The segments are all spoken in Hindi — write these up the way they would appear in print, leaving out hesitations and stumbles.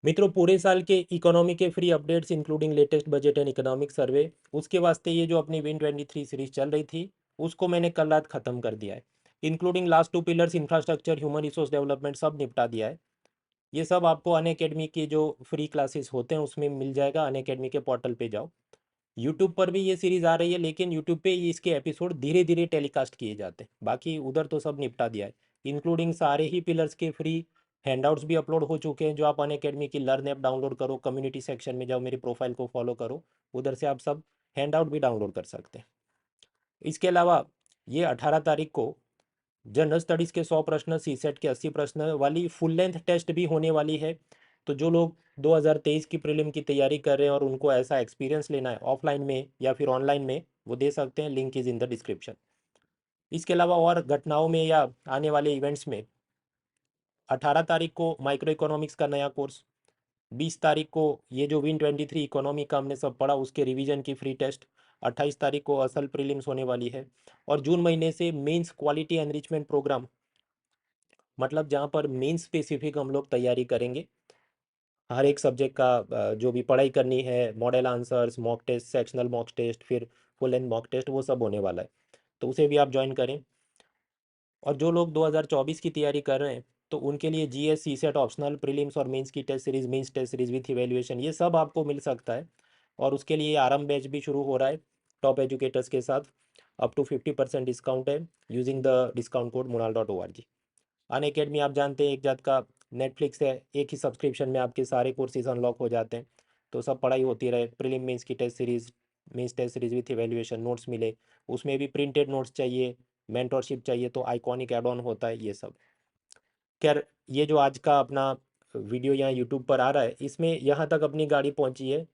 मित्रों, पूरे साल के इकोनॉमी के free updates including latest budget and economic survey, उसके वास्ते ये जो अपनी Win23 सीरीज चल रही थी उसको मैंने कल रात ख़त्म कर दिया है। Including last 2 pillars infrastructure, human resource development सब निपटा दिया है। ये सब आपको अनअकैडमी की जो फ्री क्लासेस होते हैं उसमें मिल जाएगा। अनअकैडमी के पोर्टल पे जाओ। यूट्यूब पर भी ये सीरीज़ आ रही है, लेकिन यूट्यूब पे इसके एपिसोड धीरे धीरे टेलीकास्ट किए जाते हैं। बाकी उधर तो सब निपटा दिया है। इंक्लूडिंग सारे ही पिलर्स के फ्री हैंडआउट्स भी अपलोड हो चुके हैं, जो आप अनअकैडमी की लर्न ऐप डाउनलोड करो, कम्युनिटी सेक्शन में जाओ, मेरी प्रोफाइल को फॉलो करो, उधर से आप सब हैंडआउट भी डाउनलोड कर सकते हैं। इसके अलावा ये 18 तारीख को जनरल स्टडीज़ के 100 प्रश्न, सी सेट के 80 प्रश्न वाली फुल लेंथ टेस्ट भी होने वाली है। तो जो लोग 2023 की प्रीलिम की तैयारी कर रहे हैं और उनको ऐसा एक्सपीरियंस लेना है ऑफलाइन में या फिर ऑनलाइन में, वो दे सकते हैं। Link is in the description. इसके अलावा और घटनाओं में या आने वाले इवेंट्स में 18 तारीख को माइक्रो इकोनॉमिक्स का नया कोर्स, 20 तारीख को ये जो Win23 इकोनॉमी का हमने सब पढ़ा उसके रिवीजन की फ्री टेस्ट, 28 तारीख को असल प्रीलिम्स होने वाली है। और जून महीने से मेंस क्वालिटी एनरिचमेंट प्रोग्राम, मतलब जहाँ पर मेन स्पेसिफिक हम लोग तैयारी करेंगे हर एक सब्जेक्ट का। जो भी पढ़ाई करनी है, model answers, mock test, sectional mock test, फिर फुल एंड मॉक टेस्ट, वो सब होने वाला है। तो उसे भी आप ज्वाइन करें। और जो लोग 2024 की तैयारी कर रहे हैं तो उनके लिए जीएस, सीसेट ऑप्शनल, प्रीलिम्स और मेंस की test series, mains test series with evaluation, ये सब आपको मिल सकता है। और उसके लिए आरंभ बैच भी शुरू हो रहा है टॉप एजुकेटर्स के साथ। अप टू 50% डिस्काउंट है using the discount code munal.org। Unacademy आप जानते हैं एक जात का नेटफ्लिक्स है, एक ही सब्सक्रिप्शन में आपके सारे कोर्सेज अनलॉक हो जाते हैं। तो सब पढ़ाई होती रहे, प्रीलिम मेंस की test series, mains test series with evaluation, notes मिले, उसमें भी प्रिंटेड नोट्स चाहिए, मेंटरशिप चाहिए तो आइकॉनिक एड ऑन होता है, ये सब। खैर, ये जो आज का अपना वीडियो यहाँ यूट्यूब पर आ रहा है, इसमें यहाँ तक अपनी गाड़ी पहुँची है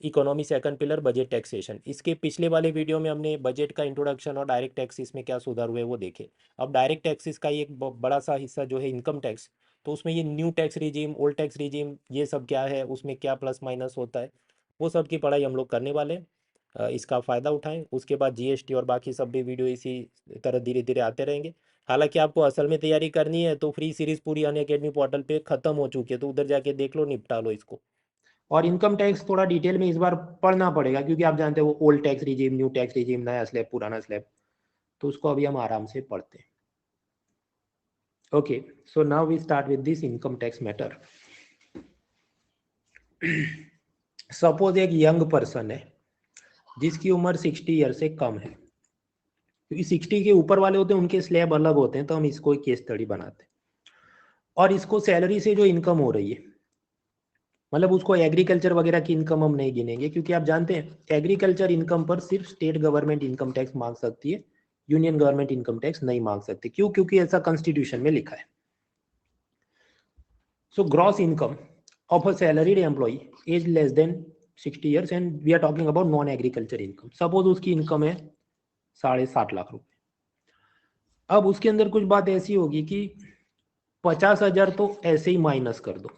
economy second pillar budget taxation. इसके पिछले वाले वीडियो में हमने बजट का इंट्रोडक्शन और डायरेक्ट टैक्सेस में क्या सुधार हुए वो देखे। अब डायरेक्ट टैक्सेस का एक बड़ा सा हिस्सा जो है इनकम टैक्स, तो उसमें ये new tax regime, old tax regime, ये सब क्या है, उसमें क्या प्लस माइनस होता है, वो सब की पढ़ाई हम लोग करने वाले हैं। इसका फ़ायदा उठाएं। उसके बाद जीएसटी और बाकी सब भी वीडियो इसी तरह धीरे धीरे आते रहेंगे। हालांकि आपको असल में तैयारी करनी है तो फ्री सीरीज़ पूरी अनअकैडमी पोर्टल पे ख़त्म हो चुकी है, तो उधर जाके देख लो, निपटा लो इसको। और इनकम टैक्स थोड़ा डिटेल में इस बार पढ़ना पड़ेगा, क्योंकि आप जानते हो वो old tax regime, new tax regime, नया स्लैब, पुराना स्लैब, तो उसको अभी हम आराम से पढ़ते हैं। Okay, so now we start with this income tax matter. Suppose एक यंग पर्सन है जिसकी उम्र 60 ईयर से कम है, क्योंकि 60 के ऊपर वाले होते हैं उनके स्लैब अलग होते हैं, तो हम इसको एक केस स्टडी बनाते हैं। और इसको सैलरी से जो इनकम हो रही है, मतलब उसको एग्रीकल्चर वगैरह की इनकम हम नहीं गिनेंगे, क्योंकि आप जानते हैं एग्रीकल्चर इनकम पर सिर्फ स्टेट गवर्नमेंट इनकम टैक्स मांग सकती है, यूनियन गवर्नमेंट इनकम टैक्स नहीं मांग सकती। क्यों? क्योंकि ऐसा कॉन्स्टिट्यूशन में लिखा है। So gross income of a salaried employee as less than 60 years, and we are talking about non agriculture income. Suppose उसकी इनकम है 7.5 लाख रुपए। अब उसके अंदर कुछ बात ऐसी होगी कि 50,000 तो ऐसे ही माइनस कर दो,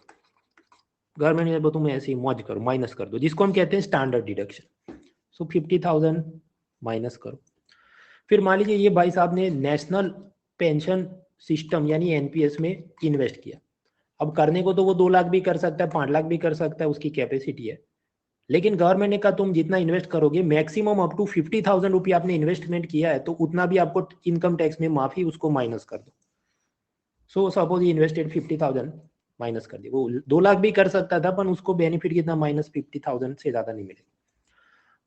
गवर्नमेंट ने तुम ऐसे ही मौज करो, माइनस कर दो, जिसको हम कहते हैं स्टैंडर्ड डिडक्शन। सो 50,000 माइनस करो। फिर मान लीजिए ये भाई साहब ने नेशनल पेंशन सिस्टम यानी एनपीएस में इन्वेस्ट किया। अब करने को तो वो 2 लाख भी कर सकता है, 5 लाख भी कर सकता है, उसकी कैपेसिटी है। लेकिन गवर्नमेंट ने कहा तुम जितना इन्वेस्ट करोगे मैक्सिमम अप टू 50,000 रुपये आपने इन्वेस्टमेंट किया है, तो उतना भी आपको इनकम टैक्स में माफी, उसको माइनस कर दो। सो सपोज ही इन्वेस्टेड 50,000, माइनस कर दिया। वो 2 लाख भी कर सकता था, पर उसको बेनिफिट कितना, -50,000 से ज्यादा नहीं मिलेगा।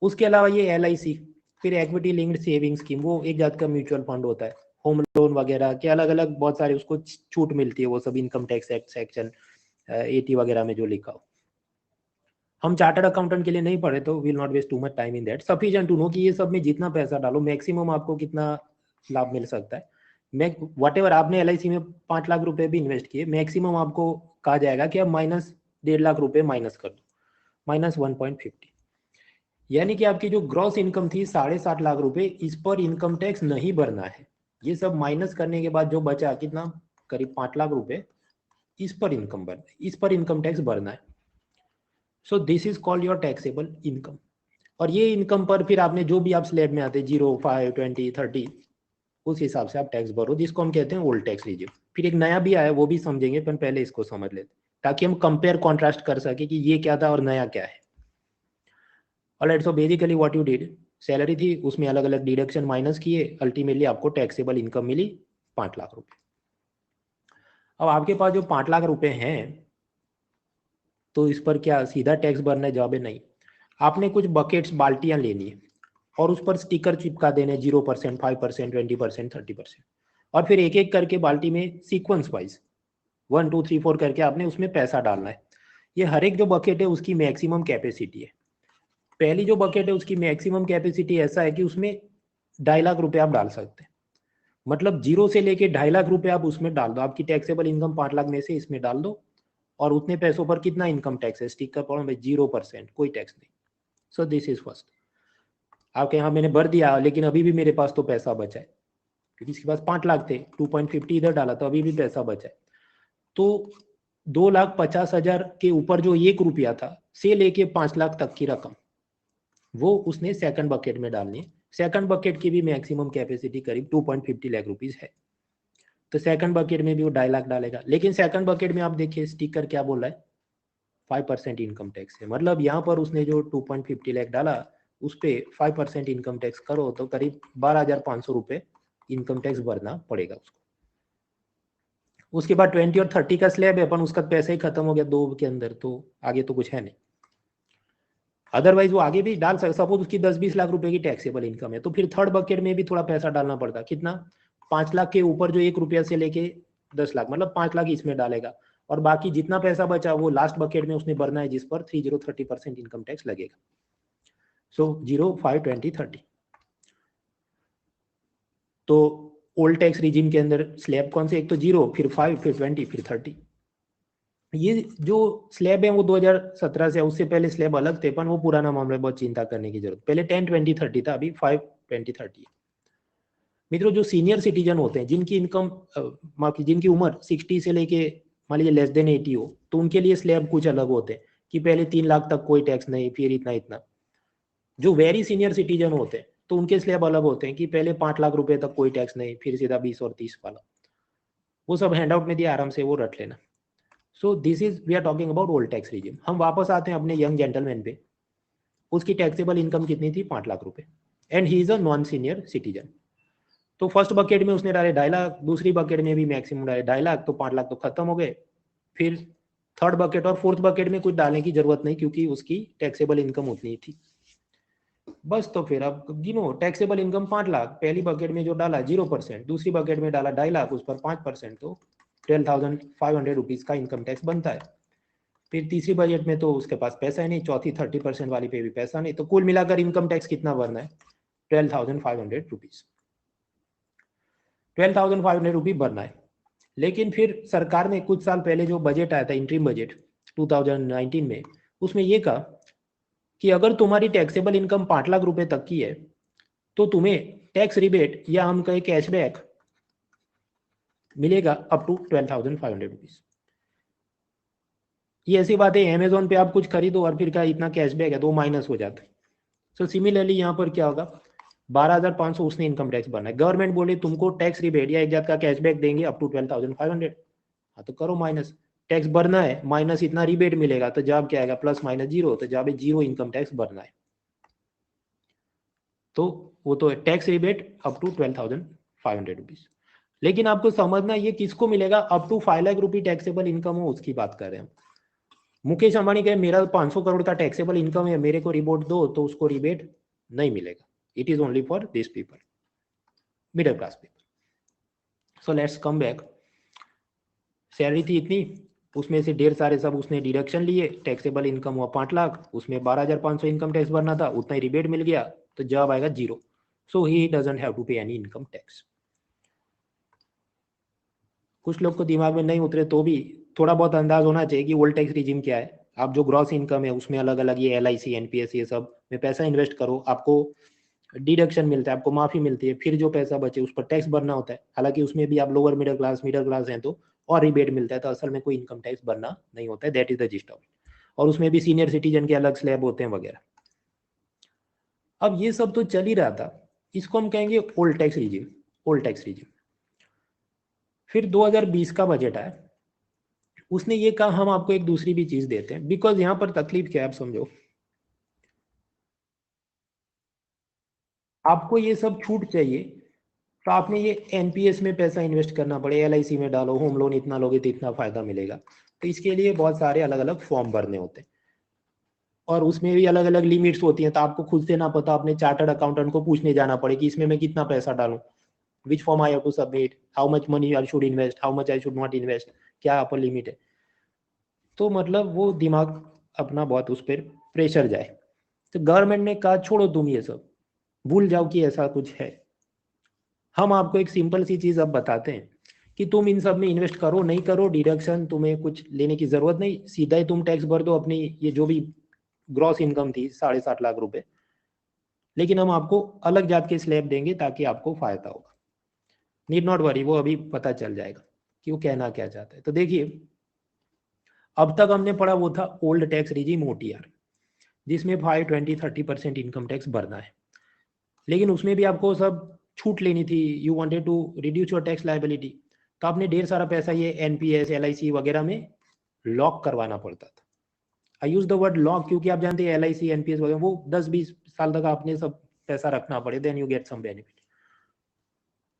उसके अलावा ये LIC, फिर इक्विटी लिंक्ड सेविंग स्कीम, वो एक जात का म्यूचुअल फंड होता है। होम लोन वगैरह के अलग अलग बहुत सारे उसको छूट मिलती है, वो सब इनकम टैक्स एक्ट सेक्शन 80 वगैरह में जो लिखा हो। हम चार्टर्ड अकाउंटेंट के लिए नहीं पढ़े, तो will not waste too much time in that. Sufficient to know कि ये सब में जितना पैसा डालो मैक्सिमम आपको कितना लाभ मिल सकता है। मैं वट एवर आपने LIC में 5 लाख रुपए भी इन्वेस्ट किए, मैक्सिमम आपको कहा जाएगा कि आप -1.5 लाख रुपए माइनस कर दो, -1.50। यानी कि आपकी जो ग्रॉस इनकम थी 7.5 लाख रुपए, इस पर इनकम टैक्स नहीं भरना है। ये सब माइनस करने के बाद जो बचा कितना, करीब 5 लाख रुपए, इस पर इनकम भरना है, इस पर इनकम टैक्स भरना है। सो this is called your taxable income. और ये इनकम पर फिर आपने जो भी आप स्लैब में आते 0, 5, 20, 30, उस हिसाब से आप टैक्स भरो, जिसको हम कहते हैं ओल्ड टैक्स रिजीम। फिर एक नया भी आया, वो भी समझेंगे, पर पहले इसको समझ लेते हैं। ताकि हम कंपेयर कॉन्ट्रास्ट कर सके कि ये क्या था और नया क्या है। Alright, so basically what you did, salary थी, उसमें अलग अलग डिडक्शन माइनस किए, अल्टीमेटली आपको टैक्सेबल इनकम मिली 5 लाख रुपए। अब आपके पास जो 5 लाख रुपए हैं, तो इस पर क्या सीधा टैक्स भरने जाओगे? नहीं, आपने कुछ बकेट्स बाल्टियां ले ली और उस पर स्टिकर चिपका देने 0%, 5%, 20%, 30%, और फिर एक एक करके बाल्टी में सीक्वेंस वाइज 1 2 3 4 करके आपने उसमें पैसा डालना है। ये हर एक जो बकेट है उसकी मैक्सिमम कैपेसिटी है। पहली जो बकेट है उसकी मैक्सिमम कैपेसिटी ऐसा है कि उसमें 2.5 लाख रुपए आप डाल सकते हैं। मतलब 0 से लेके 2.5 लाख रुपए आप उसमें डाल दो, आपकी टैक्सेबल इनकम 5 लाख में से इसमें डाल दो, और उतने पैसों पर कितना इनकम टैक्स है? स्टिकर पढ़ो भाई, 0%, कोई टैक्स नहीं। सो दिस इज फर्स्ट। आपके यहाँ मैंने भर दिया, लेकिन अभी भी मेरे पास तो पैसा बचा है, क्योंकि इसके पास 5 लाख थे, 2.50 इधर डाला तो अभी भी पैसा बचा है। तो 2,50,000 के ऊपर जो 1 रुपया था से लेके 5 लाख तक की रकम, वो उसने सेकंड बकेट में डालनी है। सेकंड बकेट की भी मैक्सिमम कैपेसिटी करीब 2.50 लाख रुपीज है। तो सेकंड बकेट में भी वो 2.5 लाख डालेगा। लेकिन सेकंड बकेट में आप देखिए स्टिकर क्या बोल रहा है, 5% इनकम टैक्स है। मतलब यहाँ पर उसने जो 2.50 लाख डाला उस पर 5% इनकम टैक्स करो तो करीब 12,500 रुपये इनकम टैक्स भरना पड़ेगा उसको। उसके बाद 20 और 30 का स्लैब है, अपन उसका पैसा ही खत्म हो गया 2 के अंदर, तो आगे तो कुछ है नहीं। अदरवाइज वो आगे भी डाल सकता, सपोज उसकी 10-20 लाख रुपए की टैक्सेबल इनकम है, तो फिर थर्ड बकेट में भी थोड़ा पैसा डालना पड़ता। कितना? 5 लाख के ऊपर जो 1 रुपया से लेके 10 लाख, मतलब 5 लाख इसमें डालेगा, और बाकी जितना पैसा बचा वो लास्ट बकेट में उसने भरना है, जिस पर 30% इनकम टैक्स लगेगा। सो 0 5 20 30। तो ओल्ड टैक्स रिजीम के अंदर स्लैब कौन से? एक तो 0, फिर 5, फिर 20, फिर 30। ये जो स्लैब है वो 2017 से, उससे पहले स्लैब अलग थे, पर वो पुराना मामला, बहुत चिंता करने की जरूरत। पहले 10 20 30 था, अभी 5 20 30 है। मित्रों, जो सीनियर सिटीजन होते हैं, जिनकी इनकम जिनकी उम्र 60 से लेके मान लीजिए लेस देन 80 हो, तो उनके लिए स्लैब कुछ अलग होते हैं कि पहले 3 लाख तक कोई टैक्स नहीं, फिर इतना इतना। जो वेरी सीनियर सिटीजन होते हैं तो उनके स्लैब अलग होते हैं कि पहले 5 लाख रुपए तक कोई टैक्स नहीं, फिर सीधा 20 और 30 वाला। वो सब हैंडआउट में दिया, आराम से वो रट लेना। So this is, we are talking about old tax regime. हम वापस आते हैं अपने यंग जेंटलमैन पे। उसकी टैक्सेबल इनकम कितनी थी? 5 लाख रुपए, and he is a non senior citizen. तो फर्स्ट बकेट में उसने डाले 2.5 लाख, दूसरी बकेट में भी मैक्सिमम डाले 2.5 लाख, तो 5 लाख तो खत्म हो गए। फिर थर्ड बकेट और फोर्थ बकेट में कुछ डालने की जरूरत नहीं, क्योंकि उसकी टैक्सेबल इनकम उतनी थी बस। तो फिर अब गिनो, टैक्सेबल इनकम 5 लाख, पहली बकेट में जो डाला 0%, दूसरी बकेट में डाला 2.5 लाख, उस पर 5%, तो 12,500 रुपीज का इनकम टैक्स बनता है। फिर तीसरी बजट में तो उसके पास पैसा ही नहीं, चौथी 30% वाली पे भी पैसा नहीं, तो कुल मिलाकर इनकम टैक्स कितना भरना है? 12,500 रुपीज, 12,500 रुपीज भरना है। लेकिन फिर सरकार ने कुछ साल पहले जो बजट आया था, इंट्रीम बजट 2019 में, उसमें ये कहा कि अगर तुम्हारी टैक्सेबल इनकम 5 लाख रुपए तक की है तो तुम्हें टैक्स रिबेट या हम कहें कैशबैक मिलेगा अप टू 12,500 रुपीज। ये ऐसी बात है, अमेजोन पे आप कुछ खरीदो और फिर क्या इतना कैशबैक है, तो माइनस हो जाता है। सो सिमिलरली यहाँ पर क्या होगा, 12,500 उसने इनकम टैक्स भरना है। गवर्नमेंट बोले तुमको टैक्स रिबेट या एक जात का कैशबैक देंगे अप टू 12,500, हाँ तो करो माइनस, टैक्स भरना है, माइनस इतना रिबेट मिलेगा, तो जवाब क्या आएगा? प्लस माइनस जीरो, तो जवाब है जीरो इनकम टैक्स भरना है। तो वो तो tax rebate up to 12,500 rupees. लेकिन आपको समझना, ये किसको मिलेगा? Up to 5 lakh rupee taxable income हो उसकी बात कर रहे हैं हम। मुकेश अंबानी कहे मेरा 500 करोड़ का टैक्सेबल इनकम है, मेरे को रिबोट दो, तो उसको रिबेट नहीं मिलेगा। It is only for this people, middle class people. So let's come back. Salary थी इतनी, उसमें से ढेर सारे सब उसने डिडक्शन लिए, टैक्सेबल इनकम हुआ 5 लाख, उसमें 12,500 इनकम टैक्स भरना था, उतना ही रिबेट मिल गया, तो जवाब आएगा zero. So he doesn't have to pay any income tax. कुछ लोग को दिमाग में नहीं उतरे तो भी थोड़ा बहुत अंदाज होना चाहिए कि ओल्ड टैक्स रिजिम क्या है। आप जो ग्रॉस इनकम है उसमें अलग अलग ये LIC NPS ये सब में पैसा इन्वेस्ट करो, आपको डिडक्शन मिलता है, आपको माफी मिलती है, फिर जो पैसा बचे उस पर टैक्स भरना होता है। हालांकि उसमें भी आप लोअर मिडिल क्लास हैं तो और रिबेट मिलता है, तो असल में कोई इनकम टैक्स भरना नहीं होता है। That is the gist of it. और उसमें भी सीनियर सिटीजन के अलग स्लैब होते हैं वगैरह। अब ये सब तो चल ही रहा था, इसको हम कहेंगे old tax regime, old tax regime. फिर 2020 का बजट आया, उसने ये कहा हम आपको एक दूसरी भी चीज देते हैं, बिकॉज यहाँ पर तकलीफ क्या है आप समझो, आपको ये सब छूट चाहिए तो आपने ये एनपीएस में पैसा इन्वेस्ट करना पड़े, एलआईसी में डालो, होम लोन इतना लोगे तो इतना फायदा मिलेगा, तो इसके लिए बहुत सारे अलग अलग फॉर्म भरने होते हैं और उसमें भी अलग अलग लिमिट्स होती हैं, तो आपको खुद से ना पता अपने चार्टर्ड अकाउंटेंट को पूछने जाना पड़े कि इसमें मैं कितना पैसा डालूं, which form I have to submit, how much money I should invest, how much I should not invest, क्या अपर लिमिट है। तो मतलब वो दिमाग अपना बहुत उस पर प्रेशर जाए, तो गवर्नमेंट ने कहा छोड़ो तुम ये सब, भूल जाओ कि ऐसा कुछ है, हम आपको एक सिंपल सी चीज अब बताते हैं कि तुम इन सब में इन्वेस्ट करो नहीं करो, डिडक्शन तुम्हें कुछ लेने की जरूरत नहीं, सीधा ही तुम टैक्स भर दो अपनी ये जो भी ग्रॉस इनकम थी 7.5 लाख रुपए, लेकिन हम आपको अलग जात के स्लैब देंगे ताकि आपको फायदा होगा। नीड नॉट वरी, वो अभी पता चल जाएगा कि वो कहना क्या चाहता है। तो देखिए, अब तक हमने पढ़ा वो था ओल्ड टैक्स रिजीम ओटीआर, जिसमें 5, 20, 30% इनकम टैक्स भरना है, लेकिन उसमें भी आपको सब छूट लेनी थी, you wanted to reduce your tax liability, तो आपने ढेर सारा पैसा ये एनपीएस एलआईसी वगैरह में लॉक करवाना पड़ता था। आई यूज द वर्ड लॉक क्योंकि आप जानते हैं एलआईसी एनपीएस वगैरह वो 10-20 साल तक आपने सब पैसा रखना पड़े, then you get some benefit.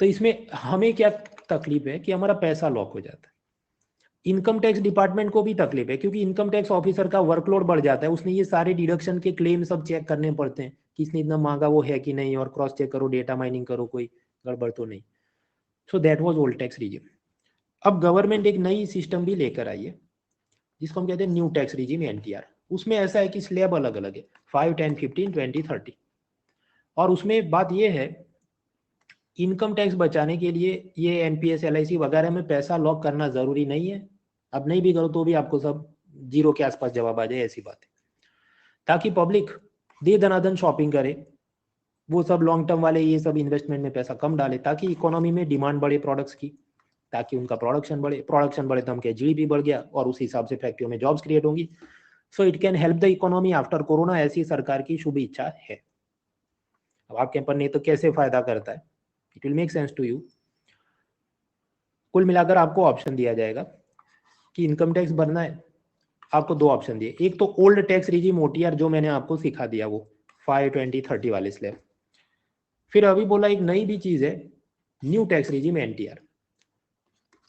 तो इसमें हमें क्या तकलीफ है कि हमारा पैसा लॉक हो जाता है, इनकम टैक्स डिपार्टमेंट को भी तकलीफ है क्योंकि इनकम टैक्स ऑफिसर का वर्कलोड बढ़ जाता है, उसने ये सारे डिडक्शन के क्लेम सब चेक करने पड़ते हैं कि इसने इतना मांगा वो है कि नहीं, और क्रॉस चेक करो, डेटा माइनिंग करो, कोई गड़बड़ तो नहीं। So that was old tax regime. अब गवर्नमेंट एक नई सिस्टम भी लेकर आई है जिसको हम कहते हैं न्यू टैक्स रिजीम एनटीआर। उसमें ऐसा है कि स्लैब अलग अलग है, 5, 10, 15, 20, 30। और उसमें बात यह है, इनकम टैक्स बचाने के लिए ये एनपीएस एलआईसी वगैरह में पैसा लॉक करना जरूरी नहीं है, अब नहीं भी करो तो भी आपको सब जीरो के आसपास जवाब आ जाए, ऐसी बात है, ताकि पब्लिक दे दनादन शॉपिंग करे, वो सब लॉन्ग टर्म वाले ये सब इन्वेस्टमेंट में पैसा कम डाले, ताकि इकोनॉमी में डिमांड बढ़े प्रोडक्ट्स की, ताकि उनका प्रोडक्शन बढ़े तो हम क्या जीडीपी बढ़ गया और उस हिसाब से फैक्ट्रियों में जॉब्स क्रिएट होंगी। So it can help the economy after corona, ऐसी सरकार की शुभ इच्छा है। अब आपके पर नहीं तो कैसे फायदा करता है, it will make sense to you. कुल मिलाकर आपको ऑप्शन दिया जाएगा कि इनकम टैक्स भरना है, आपको दो ऑप्शन दिए, एक तो ओल्ड टैक्स रिजीम ओटीआर जो मैंने आपको सिखा दिया वो 5, 20, 30 वाले स्लैब, फिर अभी बोला एक नई भी चीज है न्यू टैक्स रिजीम एनटीआर,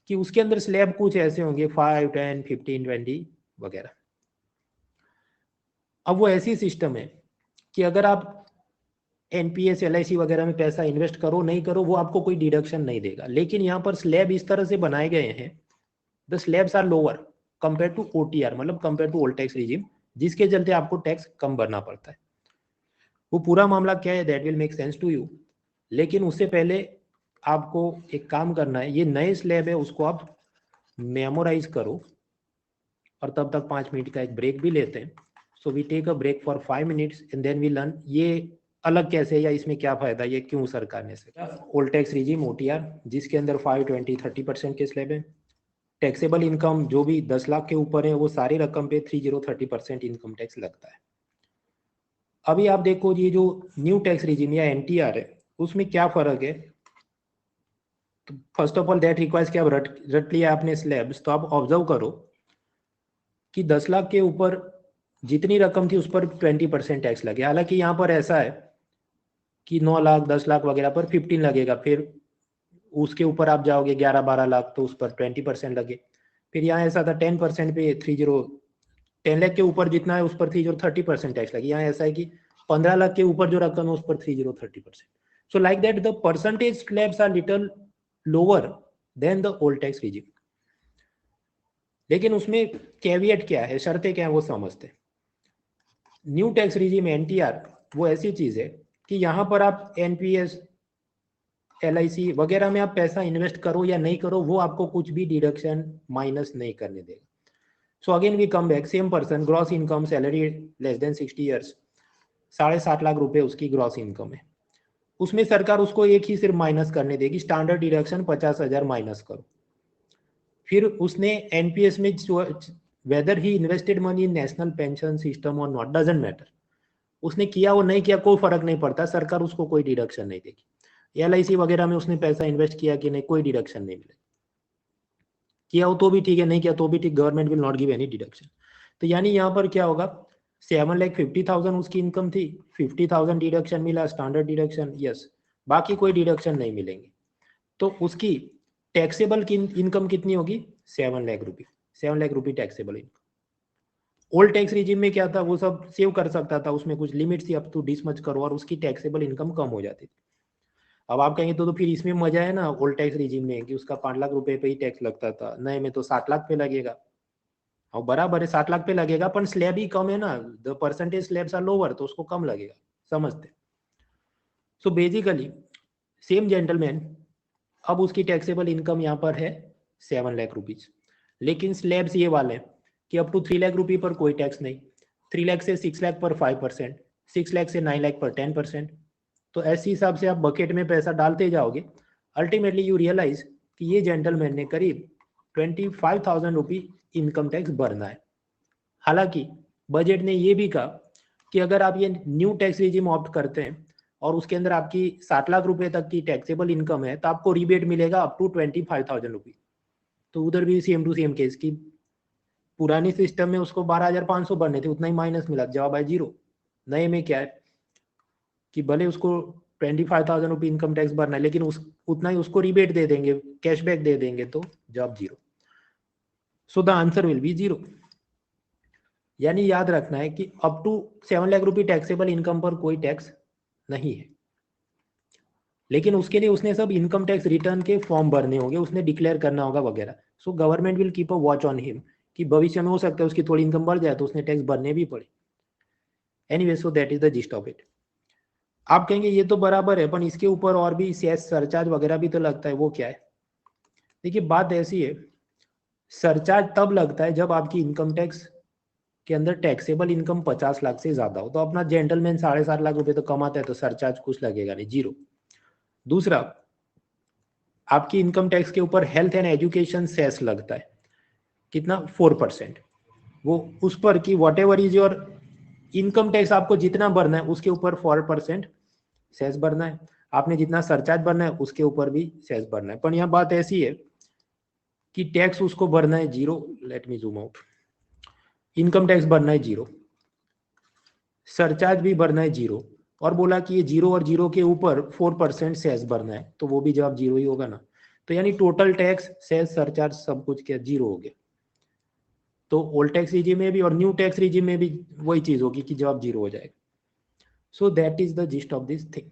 कि उसके अंदर स्लैब कुछ ऐसे होंगे 5, 10, 15, 20 वगैरह। अब वो ऐसी सिस्टम है कि अगर आप एनपीएस एलआईसी वगैरह में पैसा इन्वेस्ट करो नहीं करो वो आपको कोई डिडक्शन नहीं देगा, लेकिन यहाँ पर स्लैब इस तरह से बनाए गए हैं, the slabs are lower compare to OTR, मतलब compare to old tax regime, जिसके चलते आपको टैक्स कम भरना पड़ता है। वो पूरा मामला क्या है that will make sense to you, लेकिन उससे पहले आपको एक काम करना है, ये नए स्लैब है उसको आप मेमोराइज करो, और तब तक 5 मिनट का एक ब्रेक भी लेते हैं। So we take a break for 5 minutes and then we learn ये अलग कैसे, या इसमें क्या फायदा, ये क्यों सरकार ने से ओल्ड टैक्स रिजीम ओटीआर जिसके अंदर 5, 20, 30% के स्लैब है, टैक्सेबल इनकम जो भी 10 लाख के ऊपर है वो सारी रकम पे 30% इनकम टैक्स लगता है। अभी आप देखो ये जो न्यू टैक्स रिजीम या एनटीआर है उसमें क्या फर्क है। तो first of all that requires कि आप रट लिया आपने स्लैब्स, तो आप ऑब्जर्व करो कि 10 लाख के ऊपर जितनी रकम थी उस पर 20% टैक्स लगे। हालांकि यहाँ पर ऐसा है कि 9 लाख 10 लाख वगैरह पर 15 लगेगा, फिर उसके ऊपर आप जाओगे 11-12 लाख तो उस पर 20% लगे। फिर यहाँ ऐसा था 10% पे 10 लाख के ऊपर जितना है उस पर 30% टैक्स लगे। यहाँ ऐसा है कि 15 लाख के ऊपर जो रकम है उस पर 30%। So like that the percentage slabs are little lower than the old tax regime. लेकिन उसमें कैवियट क्या है, शर्तें क्या है वो समझते। न्यू टैक्स रिजीम एनटीआर वो ऐसी चीज है कि यहाँ पर आप एनपीएस एलआईसी वगैरह में आप पैसा इन्वेस्ट करो या नहीं करो वो आपको कुछ भी डिडक्शन माइनस नहीं करने देगा। So again we come back, same person, gross income salary less than 60 years, 7.5 lakh रुपए उसकी ग्रॉस इनकम है, उसमें सरकार उसको एक ही सिर्फ माइनस करने देगी, स्टैंडर्ड डिडक्शन 50,000 माइनस करो। फिर उसने एनपीएस में weather he invested money in national pension system और नॉट डजंट मैटर, उसने किया वो नहीं किया कोई फर्क नहीं पड़ता, सरकार उसको कोई डिडक्शन नहीं देगी। एलआईसी वगैरह में उसने पैसा इन्वेस्ट किया कि नहीं कोई डिडक्शन नहीं मिलेगा। किया हो तो भी ठीक है, नहीं किया तो भी ठीक, government will not give any deduction. तो यानी यहाँ पर क्या होगा, 7,50,000 उसकी इनकम थी, 50,000 डिडक्शन मिला, स्टैंडर्ड डिडक्शन, यस, बाकी कोई डिडक्शन नहीं मिलेंगे। तो उसकी टैक्सेबल इनकम कितनी होगी, 7 lakh rupee, 7 lakh rupee taxable income. Old tax regime में क्या था, वो सब सेव कर सकता था, उसमें कुछ लिमिट थी, अप टू दिस मच करो, और उसकी टैक्सेबल इनकम कम हो जाती थी। अब आप कहेंगे तो फिर इसमें मजा है ना ओल्ड टैक्स रिजीम में, कि उसका 5 लाख रुपए पे ही टैक्स लगता था, नए में तो 60 लाख पे लगेगा। और बराबर है, 60 लाख पे लगेगा, पर स्लैब ही कम है ना, the percentage slabs are lower, तो उसको कम लगेगा, समझते। सो बेसिकली सेम जेंटलमैन, अब उसकी टैक्सेबल इनकम यहाँ पर है 7 लाख रुपीज, लेकिन स्लैब्स ये वाले हैं कि अप टू 3 लाख रुपी पर कोई टैक्स नहीं, 3 लाख से 6 लाख पर 5%, 6 लाख से 9 लाख पर 10%। तो ऐसे हिसाब से आप बकेट में पैसा डालते जाओगे, अल्टीमेटली यू रियलाइज कि ये जेंटलमैन ने करीब 25,000 रुपी इनकम टैक्स भरना है। हालांकि बजट ने ये भी कहा कि अगर आप ये न्यू टैक्स रिजीम ऑप्ट करते हैं और उसके अंदर आपकी 60 लाख रुपए तक की टैक्सेबल इनकम है, तो आपको रिबेट मिलेगा अप टू 25,000 रुपी। तो उधर भी सेम टू सेम केस की पुरानी सिस्टम में उसको 12,500 भरने थे, उतना ही माइनस मिला, जवाब है 0। नए में क्या है कि भले उसको 25,000 रुपी इनकम टैक्स भरना है, लेकिन उतना ही उसको रिबेट दे देंगे, कैशबैक दे देंगे, तो जवाब 0। So the answer will be 0। यानी याद रखना है कि up to 7 lakh rupee taxable income पर कोई टैक्स नहीं है, लेकिन उसके लिए उसने सब इनकम टैक्स रिटर्न के फॉर्म भरने होंगे, उसने डिक्लेयर करना होगा वगैरह। So government will keep a watch on him कि भविष्य में हो सकता है उसकी थोड़ी इनकम बढ़ जाए तो उसने टैक्स भरने भी पड़े। Anyway, so that is the gist of it. आप कहेंगे ये तो बराबर है, पर इसके ऊपर और भी सेस सरचार्ज वगैरह भी तो लगता है, वो क्या है? देखिए बात ऐसी है, सरचार्ज तब लगता है जब आपकी इनकम टैक्स के अंदर टैक्सेबल इनकम 50 लाख से ज्यादा हो। तो अपना जेंटलमैन 7.5 लाख रुपए तो कमाता है, तो सरचार्ज कुछ लगेगा नहीं, 0। दूसरा, आपकी इनकम टैक्स के ऊपर हेल्थ एंड एजुकेशन सेस लगता है, कितना, 4%। वो उस पर कि what ever is your income tax, आपको जितना भरना है उसके ऊपर 4% सेस भरना है, आपने जितना सरचार्ज भरना है उसके ऊपर भी सेस भरना है। पर यहाँ बात ऐसी है कि टैक्स उसको भरना है 0, let me zoom out, income tax भरना है 0, सरचार्ज भी भरना है 0, और बोला कि ये 0 और 0 के ऊपर 4% सेस भरना है, तो वो भी जवाब 0 ही होगा ना। तो यानी टोटल टैक्स, सेस, सरचार्ज सब कुछ क्या 0 हो गया। तो ओल्ड टैक्स रिजीम में भी और न्यू टैक्स रिजीम में भी वही चीज होगी कि जवाब 0 हो जाएगा। सो that is the gist of this thing.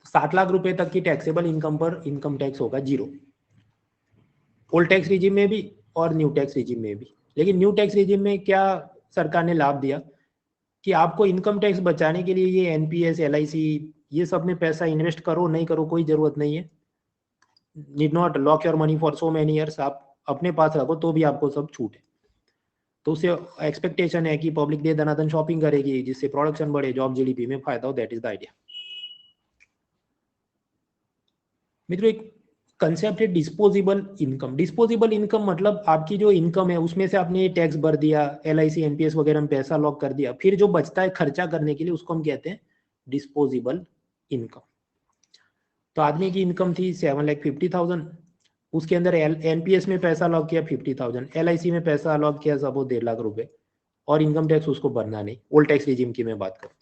60 lakh रुपए तक की टैक्सेबल इनकम पर इनकम टैक्स होगा 0, ओल्ड टैक्स रिजीम में भी और न्यू टैक्स रिजीम में भी। लेकिन न्यू टैक्स रिजीम में क्या सरकार ने लाभ दिया कि आपको इनकम टैक्स बचाने के लिए ये एनपीएस, एलआईसी, ये सब में पैसा इन्वेस्ट करो नहीं करो कोई जरूरत नहीं है, need not lock your money for so many years, आप अपने पास रखो तो भी आपको सब छूट है। तो उससे एक्सपेक्टेशन है कि पब्लिक दे दनादन शॉपिंग करेगी, जिससे प्रोडक्शन बढ़े, जॉब, जीडीपी में फायदा हो, दैट इज द आइडिया। मित्रों, एक कंसेप्ट है डिस्पोजेबल इनकम। डिस्पोजेबल इनकम मतलब आपकी जो इनकम है उसमें से आपने टैक्स भर दिया, एलआईसी, एनपीएस वगैरह में पैसा लॉक कर दिया, फिर जो बचता है खर्चा करने के लिए उसको हम कहते हैं डिस्पोजेबल इनकम। तो आदमी की इनकम थी 7,50,000, उसके अंदर एनपीएस में पैसा लॉक किया 50,000, एलआईसी में पैसा लॉक किया सब 1.5 लाख रुपए, और इनकम टैक्स उसको भरना नहीं, ओल्ड टैक्स रिजीम की मैं बात करूँ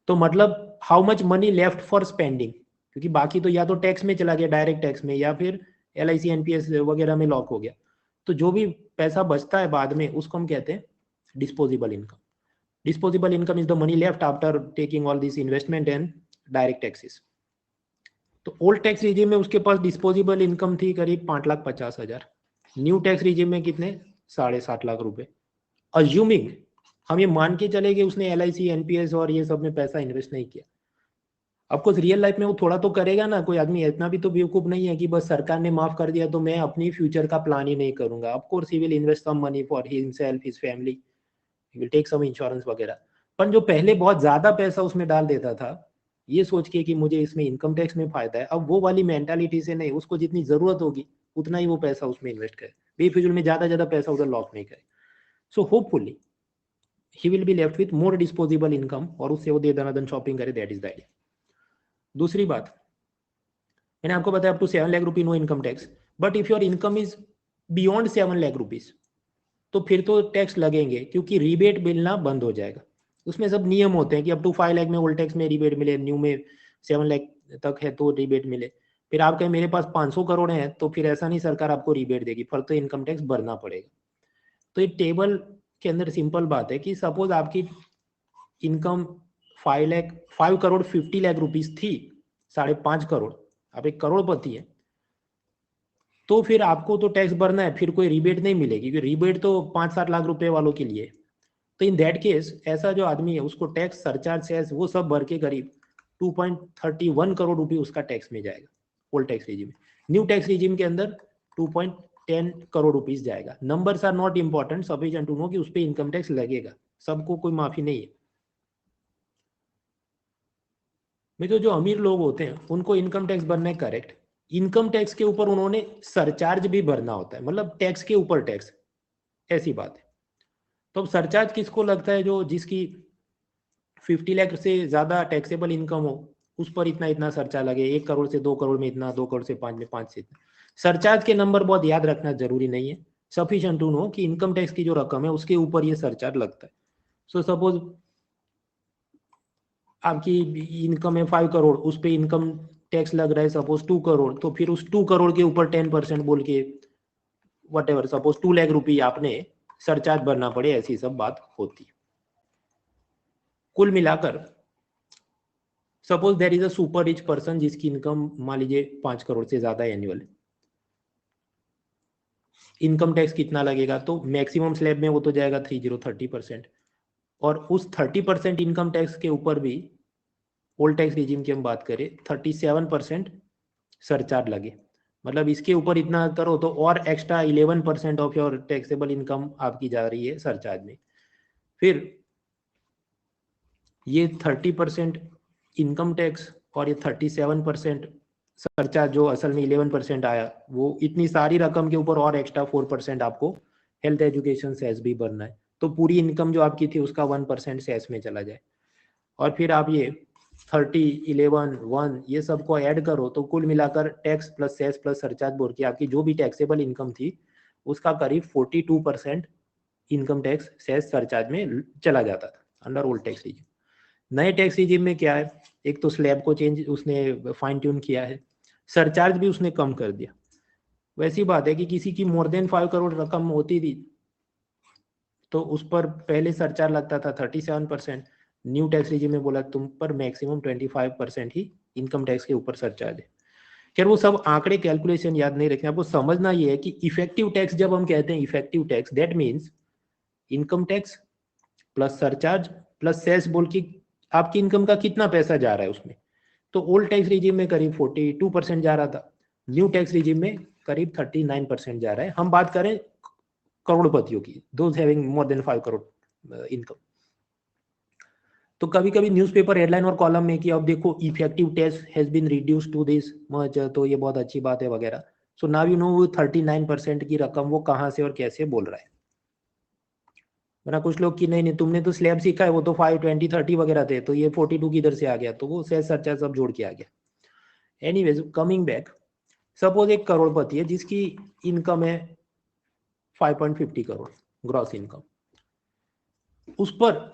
तो। मतलब how much money left for spending, क्योंकि बाकी तो या तो टैक्स में चला गया, डायरेक्ट टैक्स में, या फिर एलआईसी, एनपीएस वगैरह में लॉक हो गया। तो जो भी पैसा बचता है बाद में उसको हम कहते हैं disposable income. Disposable income is the money left after taking all this investment and direct taxes. तो ओल्ड टैक्स रिजीम में उसके पास डिस्पोजेबल इनकम थी करीब 5,50,000, न्यू टैक्स रिजीम में कितने, 7.5 लाख रुपए। अज्यूमिंग, हम ये मान के चले कि उसने एलआईसी, एनपीएस और ये सब में पैसा इन्वेस्ट नहीं किया। ऑफकोर्स रियल लाइफ में वो थोड़ा तो करेगा ना, कोई आदमी इतना भी तो बेवकूफ नहीं है कि बस सरकार ने माफ कर दिया तो मैं अपनी फ्यूचर का प्लान ही नहीं करूंगा। Of course he will invest some money for himself, his family, he will take some insurance वगैरह। पर जो पहले बहुत ज्यादा पैसा उसमें डाल देता था ये सोच के कि मुझे इसमें इनकम टैक्स में फायदा है, अब वो वाली मेंटालिटी से नहीं, उसको जितनी जरूरत होगी उतना ही वो पैसा उसमें इन्वेस्ट करे, बेफिजुल में ज्यादा पैसा उधर लॉक नहीं करे। So hopefully he will be left with more disposable income, और उससे वो दे दनादन शॉपिंग करे, दैट इज द आइडिया। दूसरी बात, मैंने आपको बताया up to 7 lakh rupee no income tax, but if your income is beyond 7 lakh rupees, तो फिर तो टैक्स लगेंगे, क्योंकि रिबेट मिलना बंद हो जाएगा। उसमें सब नियम होते हैं कि अप टू 5 लाख में ओल्ड टैक्स में रिबेट मिले, न्यू में 7 लाख तक है तो रिबेट मिले। फिर आप कहें मेरे पास 500 करोड़ है, तो फिर ऐसा नहीं सरकार आपको रिबेट देगी, फिर तो इनकम टैक्स भरना पड़ेगा। तो ये टेबल के अंदर सिंपल बात है कि सपोज आपकी इनकम 5 करोड़ 50 लाख रुपीज थी, 5.5 करोड़, आप एक करोड़पति है, तो फिर आपको तो टैक्स भरना है, फिर कोई रिबेट नहीं मिलेगी, क्योंकि रिबेट तो 5-7 लाख रुपए वालों के लिए। तो इन दैट केस ऐसा जो आदमी है उसको टैक्स, सरचार्ज, सेस वो सब भर के करीब 2.31 करोड़ रुपए उसका टैक्स में जाएगा ओल्ड टैक्स रिजीम में। न्यू टैक्स रिजीम के अंदर 2.10 करोड़ रुपीज जाएगा। Numbers are not important, sufficient to know कि उस पर इनकम टैक्स लगेगा, सबको कोई माफी नहीं है। में तो जो अमीर लोग होते हैं उनको इनकम टैक्स भरना है, करेक्ट। इनकम टैक्स के ऊपर उन्होंने सरचार्ज भी भरना होता है, मतलब टैक्स के ऊपर टैक्स, ऐसी बात है। तो अब सरचार्ज किसको लगता है? जो जिसकी 50 लाख से ज्यादा टैक्सेबल इनकम हो, उस पर इतना इतना सरचार्ज लगे, 1 करोड़ से 2 करोड़ में इतना, 2 करोड़ से 5 में 5 से इतना। सरचार्ज के नंबर बहुत याद रखना जरूरी नहीं है, सफिशिएंट टू नो कि इनकम टैक्स की जो रकम है उसके ऊपर ये सरचार्ज लगता है। सो सपोज आपकी इनकम है 5 करोड़, उस पर इनकम टैक्स लग रहा है सपोज 2 करोड़, तो फिर उस 2 करोड़ के ऊपर 10% बोल के वट एवर, सपोज 2 लाख रुपये आपने सरचार्ज भरना पड़े, ऐसी सब बात होती। कुल मिलाकर suppose there is a super rich person जिसकी इनकम मान लीजिए 5 करोड़ से ज्यादा एनुअल, इनकम टैक्स कितना लगेगा? तो मैक्सिमम स्लैब में वो तो जाएगा 30% और उस 30% इनकम टैक्स के ऊपर भी ओल्ड टैक्स रिजीम की हम बात करें 37% सरचार्ज लगे। मतलब इसके ऊपर इतना करो तो और extra 11% of your taxable income आपकी जा रही है सरचार्ज में। फिर ये 30% इनकम टैक्स और ये 37% सरचार्ज जो असल में 11% आया, वो इतनी सारी रकम के ऊपर और एक्स्ट्रा 4% आपको हेल्थ एजुकेशन सेस भी भरना है। तो पूरी इनकम जो आपकी थी उसका 1% सेस में चला जाए। और फिर आप ये 30, 11, 1 ये सबको ऐड करो तो कुल मिलाकर tax plus cess plus surcharge बोल के आपकी जो भी टैक्सेबल इनकम थी उसका करीब 42% इनकम टैक्स सेस सरचार्ज में चला जाता था अंडर ओल्ड टैक्स रिजीम। नए टैक्स रिजीम में क्या है? एक तो स्लैब को चेंज उसने फाइन ट्यून किया है, सरचार्ज भी उसने कम कर दिया। वैसी बात है कि किसी की मोर देन 5 करोड़ रकम होती थी तो उस पर पहले सरचार्ज लगता था 37%। न्यू टैक्स रिजीम में बोला तुम पर मैक्सिमम 25% ही इनकम टैक्स के ऊपर सरचार्ज है। खैर वो सब आंकड़े कैलकुलेशन याद नहीं रखने, आपको समझना ये है कि इफेक्टिव टैक्स जब हम कहते हैं effective tax, that means income tax plus surcharge plus cess बोल के आपकी इनकम का कितना पैसा जा रहा है उसमें। तो ओल्ड टैक्स रिजीम में करीब 42% जा रहा था, न्यू टैक्स रिजीम में करीब 39% जा रहा है। हम बात करें करोड़पतियों की, those having more than 5 crore income. तो कभी कभी न्यूज़पेपर हेडलाइन और कॉलम में कि अब देखो effective tax has been reduce to this much, तो ये बहुत अच्छी बात है वगैरह। सो नाउ यू नो वो 39% की रकम वो कहाँ से और कैसे बोल रहा है। वरना कुछ लोग कि नहीं नहीं तुमने तो स्लैब सीखा है, वो तो 5, 20, 30 वगैरह थे, तो ये 42 किधर से आ गया, तो वो सेस सरचार्ज सब जोड़ के आ गया। एनीवेज कमिंग बैक, सपोज एक करोड़पति है जिसकी इनकम है 5.50 करोड़ ग्रॉस इनकम, उस पर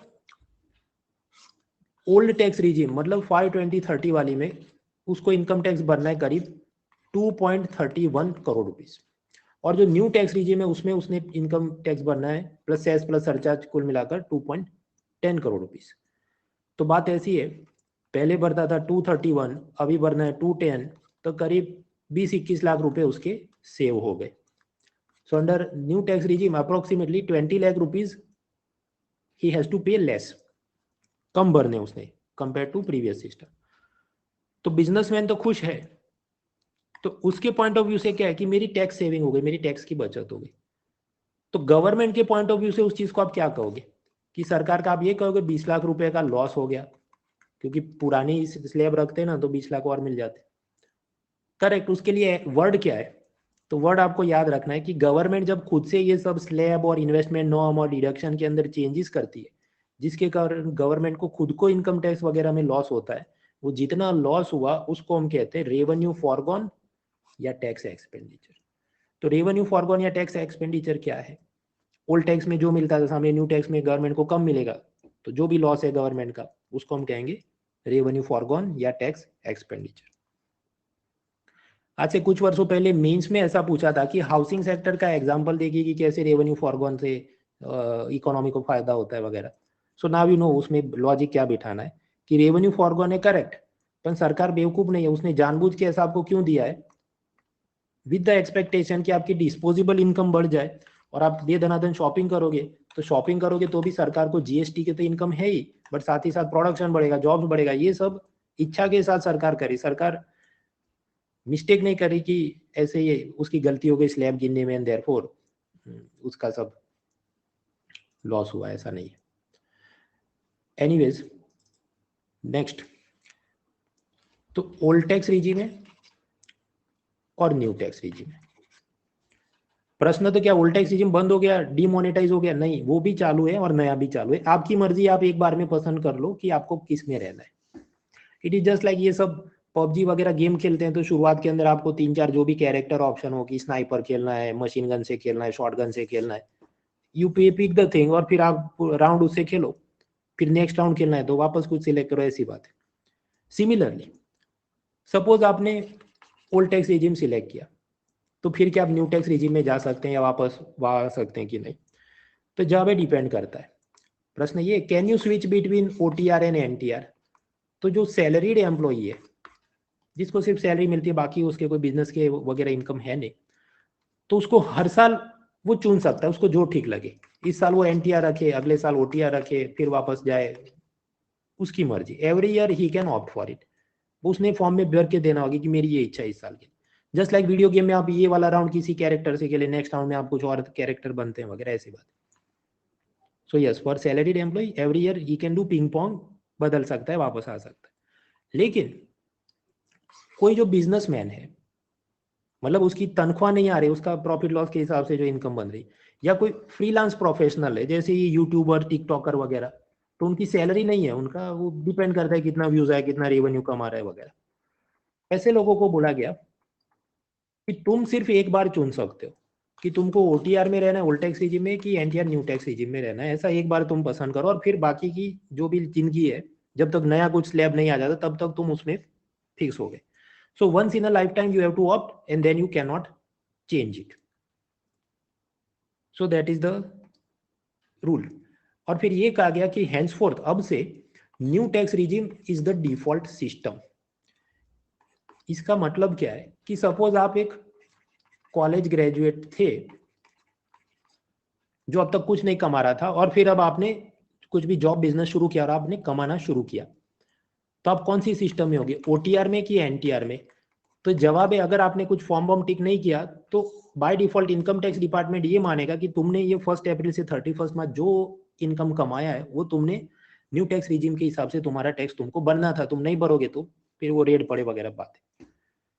ओल्ड टैक्स रिजीम मतलब 5, 20, 30 वाली में उसको इनकम टैक्स भरना है करीब 2.31 करोड़ रुपीज। और जो न्यू टैक्स रिजीम है उसमें उसने इनकम टैक्स भरना है प्लस सेस प्लस सरचार्ज कुल मिलाकर 2.10 करोड़ रुपीज। तो बात ऐसी है, पहले भरता था 231, अभी भरना है 210, तो करीब 20-21 लाख रुपए उसके सेव हो गए। So under new tax regime approximately 20 lakh rupees he has to pay less, कम भरने उसने कंपेयर टू प्रीवियस सिस्टम। तो बिजनेसमैन तो खुश है, तो उसके पॉइंट ऑफ व्यू से क्या है कि मेरी टैक्स सेविंग हो गई, मेरी टैक्स की बचत हो गई। तो गवर्नमेंट के पॉइंट ऑफ व्यू से उस चीज को आप क्या कहोगे कि सरकार का आप ये कहोगे 20 लाख रुपए का लॉस हो गया, क्योंकि पुरानी स्लैब रखते ना तो 20 लाख और मिल जाते। करेक्ट, उसके लिए वर्ड क्या है? तो वर्ड आपको याद रखना है कि गवर्नमेंट जब खुद से ये सब स्लैब और इन्वेस्टमेंट नॉर्म और डिडक्शन के अंदर चेंजेस करती है, जिसके कारण गवर्नमेंट को खुद को इनकम टैक्स वगैरह में लॉस होता है, वो जितना लॉस हुआ उसको हम कहते हैं रेवेन्यू फॉरगॉन या टैक्स एक्सपेंडिचर। तो रेवेन्यू फॉरगॉन या टैक्स एक्सपेंडिचर क्या है? ओल्ड टैक्स में जो मिलता था सामने, न्यू टैक्स में गवर्नमेंट को कम मिलेगा, तो जो भी लॉस है गवर्नमेंट का उसको हम कहेंगे रेवेन्यू फॉरगॉन या टैक्स एक्सपेंडिचर। आज से कुछ वर्षों पहले मेंस में ऐसा पूछा था कि हाउसिंग सेक्टर का एग्जांपल देखिए कि कैसे रेवेन्यू फॉरगॉन से इकोनॉमी को फायदा होता है वगैरह। सो नाउ यू नो उसमें लॉजिक क्या बिठाना है कि रेवेन्यू फॉरगॉन है करेक्ट, पर सरकार बेवकूफ नहीं है, उसने जानबूझ के ऐसा आपको क्यों दिया है? विद द एक्सपेक्टेशन कि आपकी डिस्पोजेबल इनकम बढ़ जाए और आप दे दनादन शॉपिंग करोगे, तो शॉपिंग करोगे तो भी सरकार को जीएसटी के तो इनकम है ही, बट साथ ही साथ प्रोडक्शन बढ़ेगा, जॉब्स बढ़ेगा, ये सब इच्छा के साथ सरकार करे। सरकार मिस्टेक नहीं करी कि ऐसे ये उसकी गलती हो गई स्लैब गिनने में, देयरफॉर उसका सब लॉस हुआ, ऐसा नहीं है। एनीवेज नेक्स्ट, तो ओल्ड टैक्स रिजीम है और न्यू टैक्स रिजीम है। प्रश्न तो क्या ओल्ड टैक्स रिजीम बंद हो गया, डिमोनेटाइज हो गया? नहीं, वो भी चालू है और नया भी चालू है। आपकी मर्जी, आप एक बार में पसंद कर लो कि आपको किस में रहना है। इट इज जस्ट लाइक ये सब पबजी वगैरह गेम खेलते हैं तो शुरुआत के अंदर आपको 3-4 जो भी कैरेक्टर ऑप्शन हो कि स्नाइपर खेलना है, मशीन गन से खेलना है, शॉर्ट गन से खेलना है, यू पिक द थिंग और फिर आप राउंड उससे खेलो, फिर नेक्स्ट राउंड खेलना है तो वापस कुछ सिलेक्ट करो, ऐसी बात है। सिमिलरली सपोज आपने ओल्ड टैक्स रिजीम सिलेक्ट किया, तो फिर क्या आप न्यू टैक्स रिजीम में जा सकते हैं या वापस आ सकते हैं कि नहीं? तो जवाब डिपेंड करता है। प्रश्न ये, can you switch between OTR and NTR? तो जो सैलरीड एम्प्लॉई है, जिसको सिर्फ सैलरी मिलती है, बाकी उसके कोई बिजनेस के वगैरह इनकम है नहीं, तो उसको हर साल वो चुन सकता है, उसको जो ठीक लगे। इस साल वो एनटीआर रखे, अगले साल ओटीआर रखे, फिर वापस जाए, उसकी मर्जी। Every year he can opt for it. उसने फॉर्म में भर के देना होगी कि मेरी ये इच्छा है इस साल की। जस्ट लाइक वीडियो गेम में आप ये वाला राउंड किसी कैरेक्टर से खेले, नेक्स्ट राउंड में आप कुछ और कैरेक्टर बनते हैं वगैरह, ऐसी बात। So yes, for salaried employee every year he can do ping pong, बदल सकता है, वापस आ सकता है। लेकिन कोई जो बिजनेसमैन है, मतलब उसकी तनख्वाह नहीं आ रही, उसका प्रॉफिट लॉस के हिसाब से जो इनकम बन रही, या कोई फ्रीलांस प्रोफेशनल है जैसे ये यूट्यूबर, टिकटॉकर वगैरह, तो उनकी सैलरी नहीं है, उनका वो डिपेंड करता है कितना व्यूज आए, कितना रेवेन्यू कमा रहा है वगैरह। ऐसे लोगों को बोला गया कि तुम सिर्फ एक बार चुन सकते हो कि तुमको ओटीआर में रहना है, ओल्ड टैक्स रिजीम में, कि एनटीआर न्यू टैक्स रिजीम में रहना है। ऐसा एक बार तुम पसंद करो और फिर बाकी की जो भी जिंदगी है, जब तक नया कुछ स्लैब नहीं आ जाता तब तक तुम उसमें फिक्स हो गए। So once in a lifetime you have to opt and then you can not change it. So that is the rule. और फिर ये कहा गया कि हैंसफोर्थ, अब से new tax regime is the default system. इसका मतलब क्या है कि सपोज आप एक कॉलेज ग्रेजुएट थे जो अब तक कुछ नहीं कमा रहा था, और फिर अब आपने कुछ भी जॉब बिजनेस शुरू किया और आपने कमाना शुरू किया, तो आप कौन सी सिस्टम में होगे, ओटीआर में कि एनटीआर में? तो जवाब है, अगर आपने कुछ फॉर्म वॉर्म टिक नहीं किया तो by default income tax department ये मानेगा कि तुमने ये 1 अप्रैल से 31 मार्च जो इनकम कमाया है वो तुमने न्यू टैक्स रिजीम के हिसाब से तुम्हारा टैक्स तुमको भरना था, तुम नहीं भरोगे तो फिर वो रेड पड़े वगैरह बात है।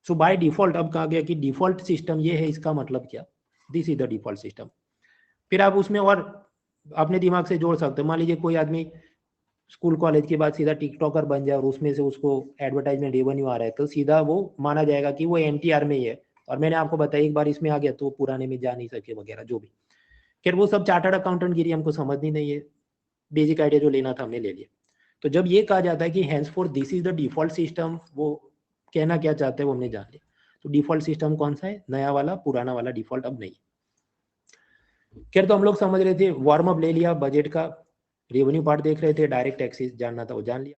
सो बाय डिफॉल्ट अब कहा गया कि डिफॉल्ट सिस्टम ये है। इसका मतलब क्या, this is the default system. फिर आप उसमें और अपने दिमाग से जोड़ सकते हो। मान लीजिए कोई आदमी स्कूल कॉलेज के बाद सीधा टिकटॉकर बन जाए और उसमें से उसको एडवर्टाइजमेंट रेवेन्यू आ रहा है, तो सीधा वो माना जाएगा कि वो एनटीआर में ही है। और मैंने आपको बताया एक बार इसमें आ गया तो पुराने में जा नहीं सके वगैरह जो भी। खैर वो सब चार्टर्ड अकाउंटेंट गिरी, हमको समझनी नहीं है, बेसिक आइडिया जो लेना था हमने ले लिया। तो जब ये कहा जाता है कि henceforth this is the default system, वो कहना क्या चाहते हैं वो हमने जान लिया। तो डिफॉल्ट सिस्टम कौन सा है, नया वाला, पुराना वाला डिफॉल्ट अब नहीं। खैर तो हम लोग समझ रहे थे, वार्म अप ले लिया, बजट का रेवेन्यू पार्ट देख रहे थे, डायरेक्ट टैक्सेस जानना था वो जान लिया।